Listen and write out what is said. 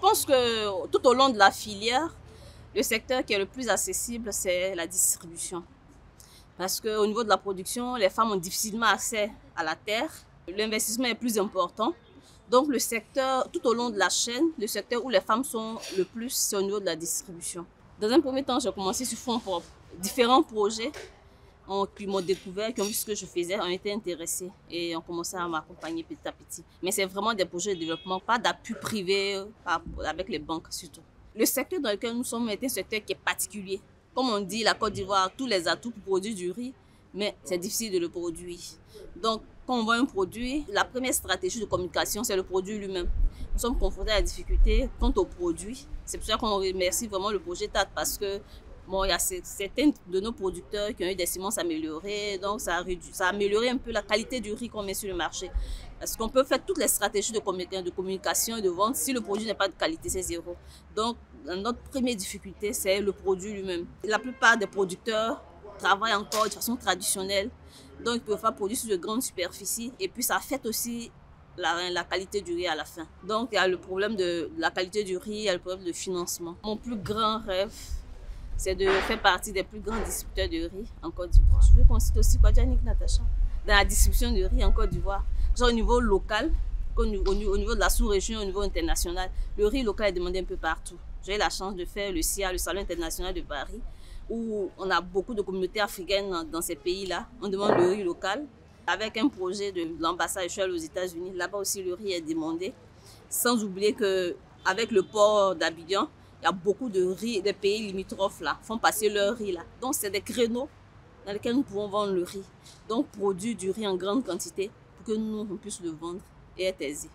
pense que tout au long de la filière, le secteur qui est le plus accessible, c'est la distribution. Parce qu'au niveau de la production, les femmes ont difficilement accès à la terre. L'investissement est plus important. Donc le secteur, tout au long de la chaîne, le secteur où les femmes sont le plus, c'est au niveau de la distribution. Dans un premier temps, j'ai commencé sur fonds propres. Différents projets qui m'ont découvert, qui ont vu ce que je faisais, ont été intéressés et ont commencé à m'accompagner petit à petit. Mais c'est vraiment des projets de développement, pas d'appui privé avec les banques surtout. Le secteur dans lequel nous sommes est un secteur qui est particulier. Comme on dit, la Côte d'Ivoire a tous les atouts pour produire du riz, mais c'est difficile de le produire. Donc, quand on voit un produit, la première stratégie de communication, c'est le produit lui-même. Nous sommes confrontés à la difficulté quant au produit. C'est pour ça qu'on remercie vraiment le projet TAT parce que bon, il y a certains de nos producteurs qui ont eu des semences améliorées, donc ça a amélioré un peu la qualité du riz qu'on met sur le marché. Parce qu'on peut faire toutes les stratégies de communication et de vente, si le produit n'est pas de qualité, c'est zéro. Donc, notre première difficulté, c'est le produit lui-même. La plupart des producteurs travaillent encore de façon traditionnelle, donc ils ne peuvent pas produire sur de grandes superficies, et puis ça affecte aussi la qualité du riz à la fin. Donc, il y a le problème de la qualité du riz, il y a le problème de financement. Mon plus grand rêve, c'est de faire partie des plus grands distributeurs de riz en Côte d'Ivoire. Je veux qu'on cite aussi Kwadjanik Natacha dans la distribution de riz en Côte d'Ivoire. Genre au niveau local, au niveau de la sous-région, au niveau international, le riz local est demandé un peu partout. J'ai eu la chance de faire le SIA, le Salon international de Paris, où on a beaucoup de communautés africaines dans ces pays-là. On demande le riz local. Avec un projet de l'ambassade échelle aux États-Unis, là-bas aussi le riz est demandé. Sans oublier qu'avec le port d'Abidjan, il y a beaucoup de riz, des pays limitrophes là, font passer leur riz là. Donc c'est des créneaux dans lesquels nous pouvons vendre le riz. Donc produire du riz en grande quantité pour que nous on puisse le vendre et être aisés.